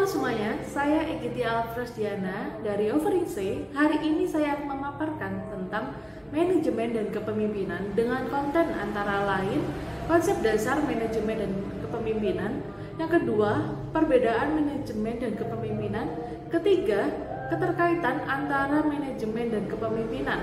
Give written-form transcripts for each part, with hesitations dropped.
Halo semuanya, saya Egiti Alfresdiana dari Overinse. Hari ini saya akan memaparkan tentang manajemen dan kepemimpinan dengan konten antara lain konsep dasar manajemen dan kepemimpinan. Yang kedua, perbedaan manajemen dan kepemimpinan. Ketiga, keterkaitan antara manajemen dan kepemimpinan.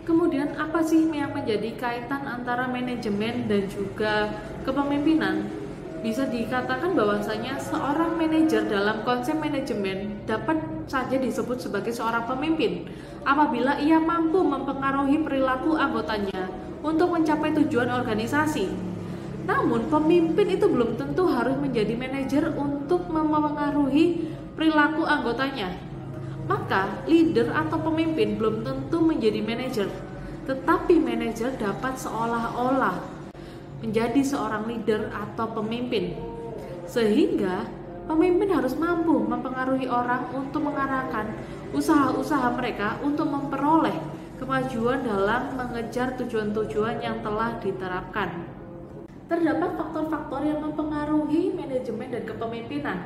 Kemudian apa sih yang menjadi kaitan antara manajemen dan juga kepemimpinan? Bisa dikatakan bahwasanya seorang manajer dalam konsep manajemen dapat saja disebut sebagai seorang pemimpin apabila ia mampu mempengaruhi perilaku anggotanya untuk mencapai tujuan organisasi. Namun pemimpin itu belum tentu harus menjadi manajer untuk mempengaruhi perilaku anggotanya. Maka leader atau pemimpin belum tentu menjadi manajer, tetapi manajer dapat seolah-olah menjadi seorang leader atau pemimpin. Sehingga pemimpin harus mampu mempengaruhi orang untuk mengarahkan usaha-usaha mereka untuk memperoleh kemajuan dalam mengejar tujuan-tujuan yang telah diterapkan. Terdapat faktor-faktor yang mempengaruhi manajemen dan kepemimpinan.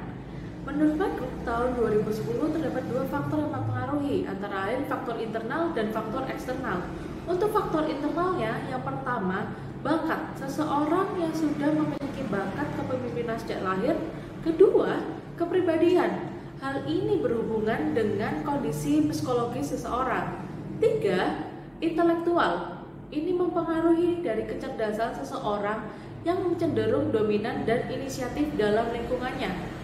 Menurut Group tahun 2010 terdapat dua faktor yang mempengaruhi, antara lain faktor internal dan faktor eksternal. Untuk faktor internalnya, yang pertama, bakat. Seseorang yang sudah memiliki bakat kepemimpinan sejak lahir. Kedua, kepribadian. Hal ini berhubungan dengan kondisi psikologis seseorang. Tiga, intelektual. Ini mempengaruhi dari kecerdasan seseorang yang cenderung dominan dan inisiatif dalam lingkungannya.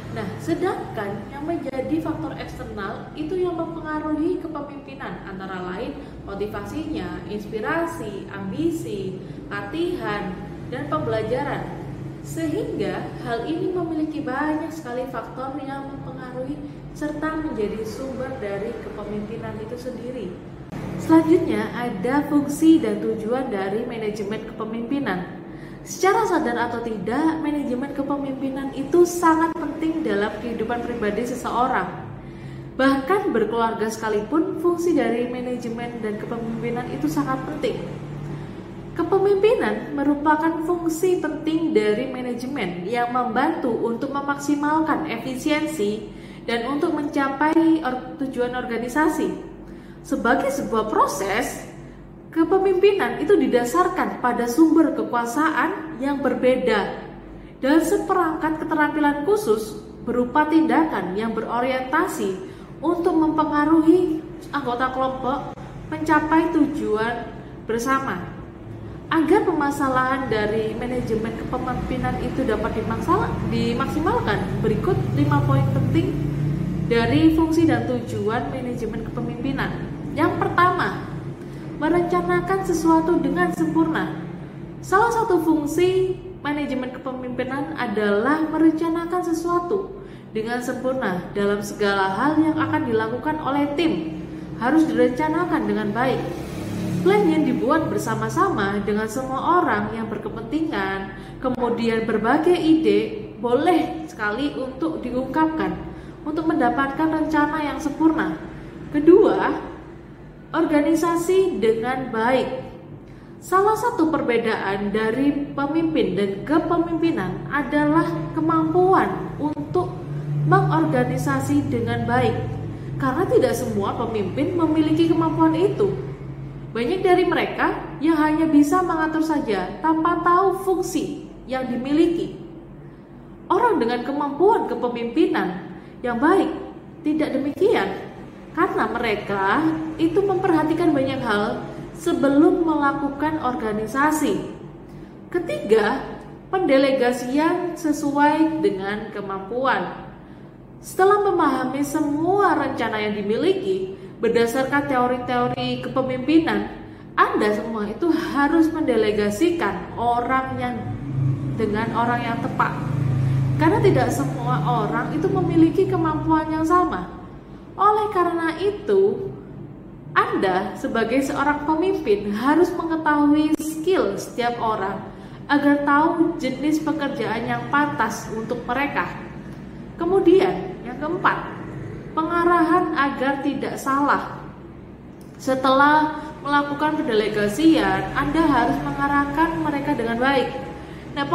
Nah, sedangkan yang menjadi faktor eksternal itu yang mempengaruhi kepemimpinan, antara lain motivasinya, inspirasi, ambisi, latihan, dan pembelajaran. Sehingga hal ini memiliki banyak sekali faktor yang mempengaruhi serta menjadi sumber dari kepemimpinan itu sendiri. Selanjutnya ada fungsi dan tujuan dari manajemen kepemimpinan. Secara sadar atau tidak, manajemen kepemimpinan itu sangat penting dalam kehidupan pribadi seseorang. Bahkan berkeluarga sekalipun, fungsi dari manajemen dan kepemimpinan itu sangat penting. Kepemimpinan merupakan fungsi penting dari manajemen yang membantu untuk memaksimalkan efisiensi dan untuk mencapai tujuan organisasi. Sebagai sebuah proses, kepemimpinan itu didasarkan pada sumber kekuasaan yang berbeda dan seperangkat keterampilan khusus berupa tindakan yang berorientasi untuk mempengaruhi anggota kelompok mencapai tujuan bersama. Agar permasalahan dari manajemen kepemimpinan itu dapat dimaksimalkan, berikut 5 poin penting dari fungsi dan tujuan manajemen kepemimpinan. Yang pertama, merencanakan sesuatu dengan sempurna. Salah satu fungsi manajemen kepemimpinan adalah merencanakan sesuatu dengan sempurna. Dalam segala hal yang akan dilakukan oleh tim harus direncanakan dengan baik. Plan yang dibuat bersama-sama dengan semua orang yang berkepentingan, kemudian berbagai ide boleh sekali untuk diungkapkan untuk mendapatkan rencana yang sempurna. Kedua, organisasi dengan baik. Salah satu perbedaan dari pemimpin dan kepemimpinan adalah kemampuan untuk mengorganisasi dengan baik. Karena tidak semua pemimpin memiliki kemampuan itu. Banyak dari mereka yang hanya bisa mengatur saja tanpa tahu fungsi yang dimiliki. Orang dengan kemampuan kepemimpinan yang baik tidak demikian. Karena mereka itu memperhatikan banyak hal sebelum melakukan organisasi. Ketiga, pendelegasian sesuai dengan kemampuan. Setelah memahami semua rencana yang dimiliki berdasarkan teori-teori kepemimpinan, Anda semua itu harus mendelegasikan dengan orang yang tepat. Karena tidak semua orang itu memiliki kemampuan yang sama. Oleh karena itu, Anda sebagai seorang pemimpin harus mengetahui skill setiap orang agar tahu jenis pekerjaan yang pantas untuk mereka. Kemudian, yang keempat, pengarahan agar tidak salah. Setelah melakukan pendelegasian, Anda harus mengarahkan mereka dengan baik. Nah,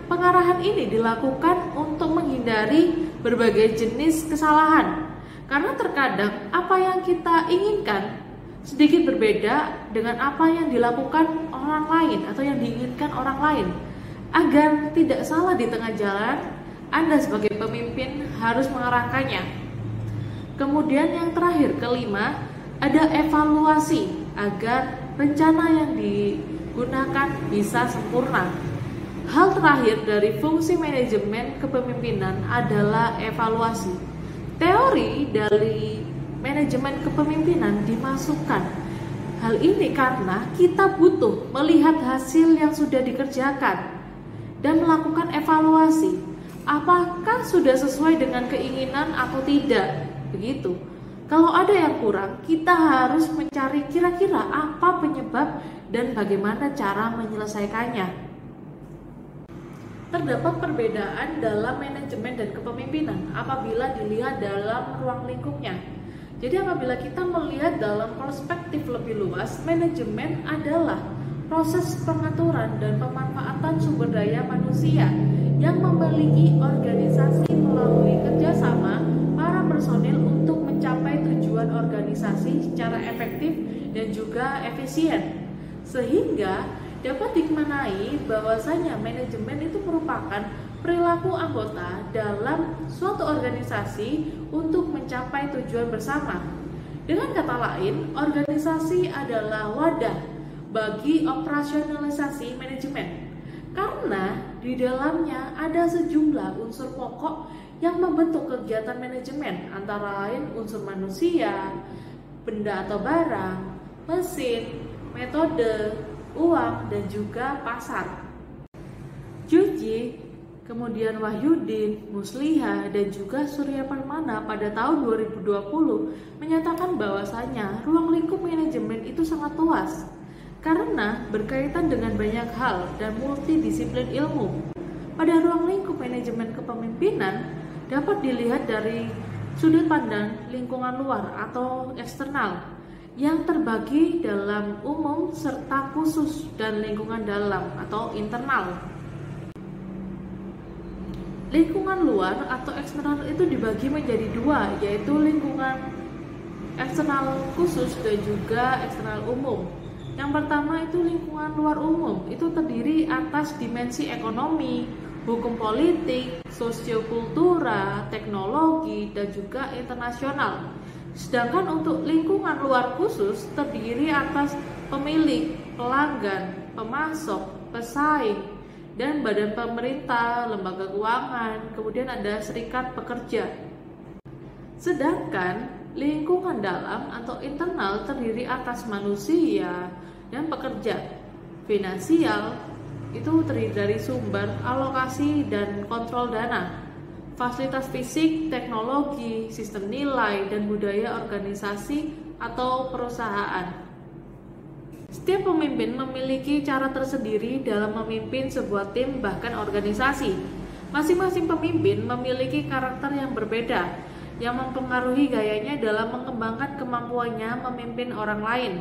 pengarahan ini dilakukan untuk menghindari berbagai jenis kesalahan. Karena terkadang apa yang kita inginkan sedikit berbeda dengan apa yang dilakukan orang lain atau yang diinginkan orang lain. Agar tidak salah di tengah jalan, Anda sebagai pemimpin harus mengarahkannya. Kemudian yang terakhir, kelima, ada evaluasi agar rencana yang digunakan bisa sempurna. Hal terakhir dari fungsi manajemen kepemimpinan adalah evaluasi. Teori dari manajemen kepemimpinan dimasukkan. Hal ini karena kita butuh melihat hasil yang sudah dikerjakan dan melakukan evaluasi. Apakah sudah sesuai dengan keinginan atau tidak? Begitu. Kalau ada yang kurang, kita harus mencari kira-kira apa penyebab dan bagaimana cara menyelesaikannya. Terdapat perbedaan dalam manajemen dan kepemimpinan apabila dilihat dalam ruang lingkupnya. Jadi apabila kita melihat dalam perspektif lebih luas, manajemen adalah proses pengaturan dan pemanfaatan sumber daya manusia yang memiliki organisasi melalui kerjasama para personil untuk mencapai tujuan organisasi secara efektif dan juga efisien. Sehingga dapat dimaknai bahwasanya manajemen itu merupakan perilaku anggota dalam suatu organisasi untuk mencapai tujuan bersama. Dengan kata lain, organisasi adalah wadah bagi operasionalisasi manajemen, karena di dalamnya ada sejumlah unsur pokok yang membentuk kegiatan manajemen, antara lain unsur manusia, benda atau barang, mesin, metode, uang, dan juga pasar. Juji, kemudian Wahyudin, Musliha, dan juga Surya Permana pada tahun 2020 menyatakan bahwasanya ruang lingkup manajemen itu sangat luas karena berkaitan dengan banyak hal dan multidisiplin ilmu. Pada ruang lingkup manajemen kepemimpinan dapat dilihat dari sudut pandang lingkungan luar atau eksternal yang terbagi dalam umum serta khusus dan lingkungan dalam atau internal. Lingkungan luar atau eksternal itu dibagi menjadi dua, yaitu lingkungan eksternal khusus dan juga eksternal umum. Yang pertama itu lingkungan luar umum, itu terdiri atas dimensi ekonomi, hukum politik, sosiokultura, teknologi, dan juga internasional. Sedangkan untuk lingkungan luar khusus terdiri atas pemilik, pelanggan, pemasok, pesaing, dan badan pemerintah, lembaga keuangan, kemudian ada serikat pekerja. Sedangkan lingkungan dalam atau internal terdiri atas manusia dan pekerja. Finansial itu terdiri dari sumber, alokasi, dan kontrol dana. Fasilitas fisik, teknologi, sistem nilai, dan budaya organisasi atau perusahaan. Setiap pemimpin memiliki cara tersendiri dalam memimpin sebuah tim bahkan organisasi. Masing-masing pemimpin memiliki karakter yang berbeda yang mempengaruhi gayanya dalam mengembangkan kemampuannya memimpin orang lain.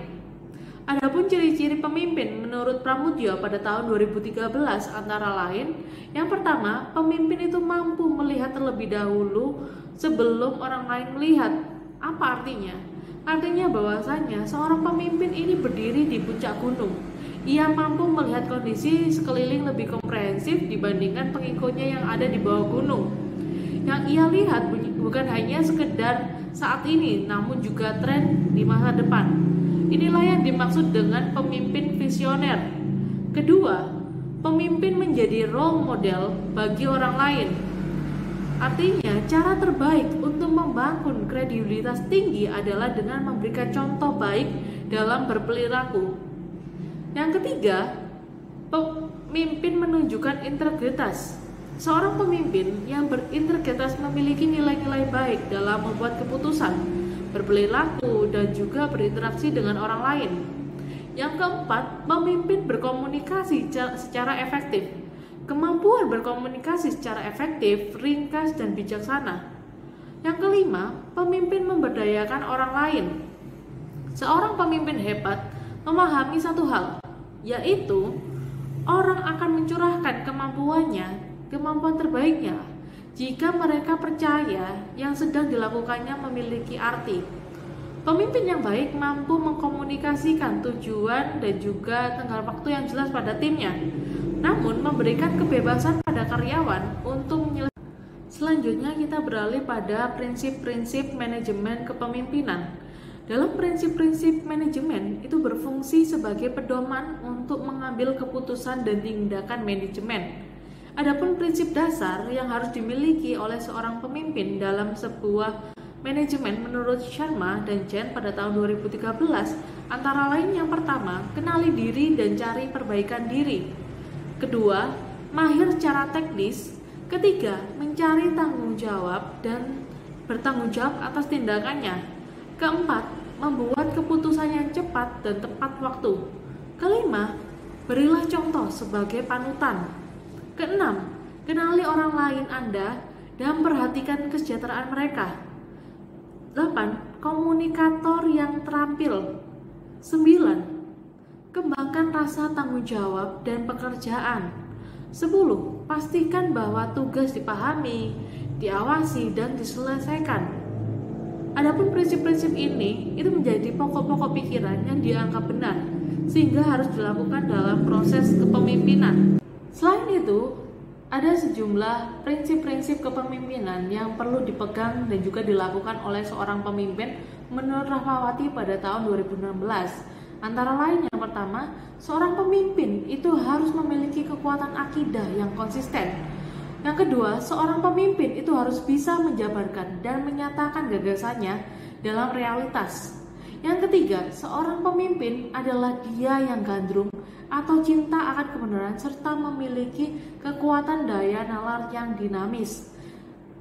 Adapun ciri-ciri pemimpin menurut Pramudya pada tahun 2013 antara lain, yang pertama, pemimpin itu mampu melihat terlebih dahulu sebelum orang lain melihat. Apa artinya? Artinya bahwasanya seorang pemimpin ini berdiri di puncak gunung. Ia mampu melihat kondisi sekeliling lebih komprehensif dibandingkan pengikutnya yang ada di bawah gunung. Yang ia lihat bukan hanya sekedar saat ini, namun juga tren di masa depan. Inilah yang dimaksud dengan pemimpin visioner. Kedua, pemimpin menjadi role model bagi orang lain. Artinya, cara terbaik untuk membangun kredibilitas tinggi adalah dengan memberikan contoh baik dalam berperilaku. Yang ketiga, pemimpin menunjukkan integritas. Seorang pemimpin yang berintegritas memiliki nilai-nilai baik dalam membuat keputusan, berperilaku, dan juga berinteraksi dengan orang lain. Yang keempat, pemimpin berkomunikasi secara efektif. Kemampuan berkomunikasi secara efektif, ringkas, dan bijaksana. Yang kelima, pemimpin memberdayakan orang lain. Seorang pemimpin hebat memahami satu hal, yaitu orang akan mencurahkan kemampuan terbaiknya jika mereka percaya yang sedang dilakukannya memiliki arti. Pemimpin yang baik mampu mengkomunikasikan tujuan dan juga tenggat waktu yang jelas pada timnya, namun memberikan kebebasan pada karyawan untuk menyelesaikan. Selanjutnya kita beralih pada prinsip-prinsip manajemen kepemimpinan. Dalam prinsip-prinsip manajemen itu berfungsi sebagai pedoman untuk mengambil keputusan dan tindakan manajemen. Adapun prinsip dasar yang harus dimiliki oleh seorang pemimpin dalam sebuah manajemen menurut Sharma dan Jain pada tahun 2013 antara lain yang pertama, kenali diri dan cari perbaikan diri. Kedua, mahir secara teknis. Ketiga, mencari tanggung jawab dan bertanggung jawab atas tindakannya. Keempat, membuat keputusan yang cepat dan tepat waktu. Kelima, berilah contoh sebagai panutan. Keenam, kenali orang lain Anda dan perhatikan kesejahteraan mereka. 8. Komunikator yang terampil. 9. Kembangkan rasa tanggung jawab dan pekerjaan. 10. Pastikan bahwa tugas dipahami, diawasi, dan diselesaikan. Adapun prinsip-prinsip ini itu menjadi pokok-pokok pikiran yang dianggap benar, sehingga harus dilakukan dalam proses kepemimpinan. Selain itu, ada sejumlah prinsip-prinsip kepemimpinan yang perlu dipegang dan juga dilakukan oleh seorang pemimpin menurut Rahmawati pada tahun 2016. Antara lain yang pertama, seorang pemimpin itu harus memiliki kekuatan akidah yang konsisten. Yang kedua, seorang pemimpin itu harus bisa menjabarkan dan menyatakan gagasannya dalam realitas. Yang ketiga, seorang pemimpin adalah dia yang gandrung atau cinta akan kebenaran serta memiliki kekuatan daya nalar yang dinamis.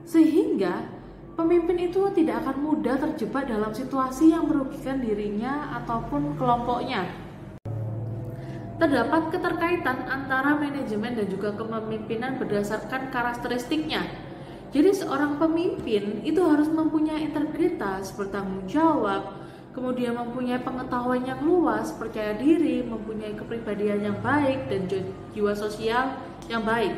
Sehingga pemimpin itu tidak akan mudah terjebak dalam situasi yang merugikan dirinya ataupun kelompoknya. Terdapat keterkaitan antara manajemen dan juga kepemimpinan berdasarkan karakteristiknya. Jadi seorang pemimpin itu harus mempunyai integritas, bertanggung jawab, kemudian mempunyai pengetahuan yang luas, percaya diri, mempunyai kepribadian yang baik, dan jiwa sosial yang baik.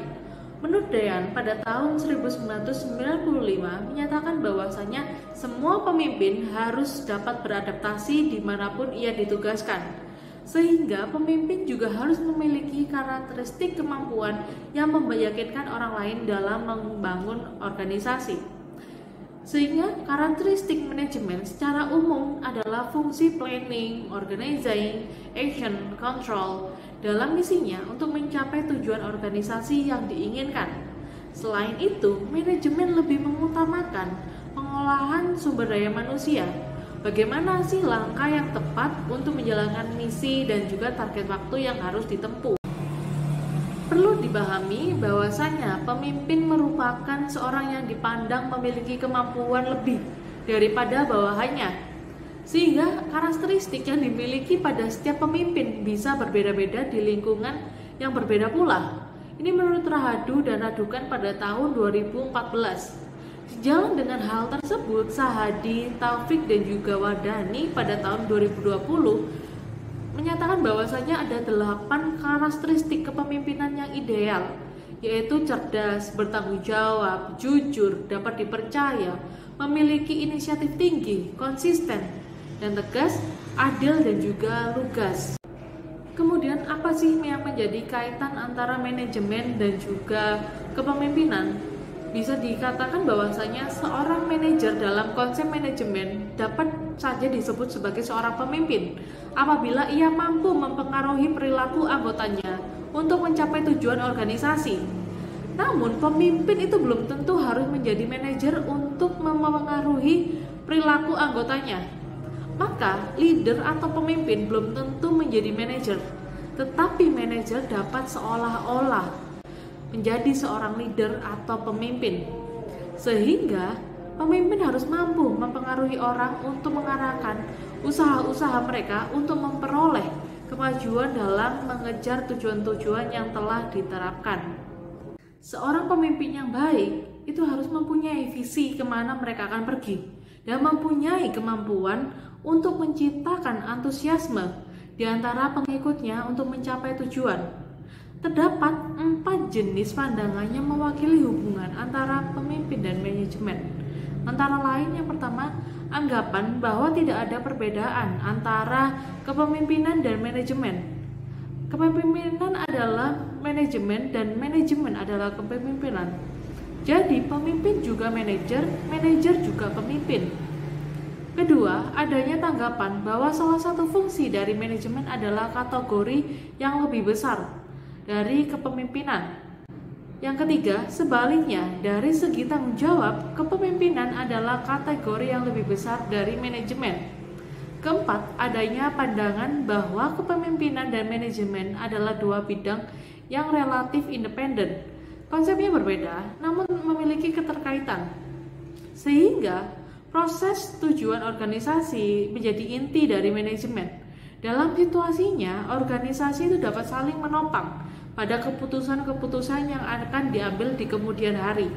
Menurut Dayan, pada tahun 1995 menyatakan bahwasanya semua pemimpin harus dapat beradaptasi dimanapun ia ditugaskan. Sehingga pemimpin juga harus memiliki karakteristik kemampuan yang meyakinkan orang lain dalam membangun organisasi. Sehingga karakteristik manajemen secara umum adalah fungsi planning, organizing, action, control dalam misinya untuk mencapai tujuan organisasi yang diinginkan. Selain itu, manajemen lebih mengutamakan pengolahan sumber daya manusia. Bagaimana sih langkah yang tepat untuk menjalankan misi dan juga target waktu yang harus ditempuh? Perlu dipahami bahwasanya pemimpin merupakan seorang yang dipandang memiliki kemampuan lebih daripada bawahannya, sehingga karakteristik yang dimiliki pada setiap pemimpin bisa berbeda-beda di lingkungan yang berbeda pula. Ini menurut Rahadu dan Radukan pada tahun 2014. Sejalan dengan hal tersebut, Sahadi, Taufik, dan juga Wardani pada tahun 2020 menyatakan bahwasanya ada 8 karakteristik kepemimpinan yang ideal, yaitu cerdas, bertanggung jawab, jujur, dapat dipercaya, memiliki inisiatif tinggi, konsisten, dan tegas, adil, dan juga lugas. Kemudian apa sih yang menjadi kaitan antara manajemen dan juga kepemimpinan? Bisa dikatakan bahwasanya seorang manajer dalam konsep manajemen dapat saja disebut sebagai seorang pemimpin apabila ia mampu mempengaruhi perilaku anggotanya untuk mencapai tujuan organisasi. Namun, pemimpin itu belum tentu harus menjadi manajer untuk mempengaruhi perilaku anggotanya. Maka, leader atau pemimpin belum tentu menjadi manajer, tetapi manajer dapat seolah-olah menjadi seorang leader atau pemimpin. Sehingga pemimpin harus mampu mempengaruhi orang untuk mengarahkan usaha-usaha mereka untuk memperoleh kemajuan dalam mengejar tujuan-tujuan yang telah diterapkan. Seorang pemimpin yang baik itu harus mempunyai visi kemana mereka akan pergi dan mempunyai kemampuan untuk menciptakan antusiasme di antara pengikutnya untuk mencapai tujuan. Terdapat 4 jenis pandangan yang mewakili hubungan antara pemimpin dan manajemen. Antara lain, yang pertama, anggapan bahwa tidak ada perbedaan antara kepemimpinan dan manajemen. Kepemimpinan adalah manajemen dan manajemen adalah kepemimpinan. Jadi, pemimpin juga manajer, manajer juga pemimpin. Kedua, adanya tanggapan bahwa salah satu fungsi dari manajemen adalah kategori yang lebih besar dari kepemimpinan. Yang ketiga, sebaliknya, dari segi tanggung jawab, kepemimpinan adalah kategori yang lebih besar dari manajemen. Keempat, adanya pandangan bahwa kepemimpinan dan manajemen adalah dua bidang yang relatif independen. Konsepnya berbeda, namun memiliki keterkaitan. Sehingga, proses tujuan organisasi menjadi inti dari manajemen. Dalam situasinya, organisasi itu dapat saling menopang pada keputusan-keputusan yang akan diambil di kemudian hari.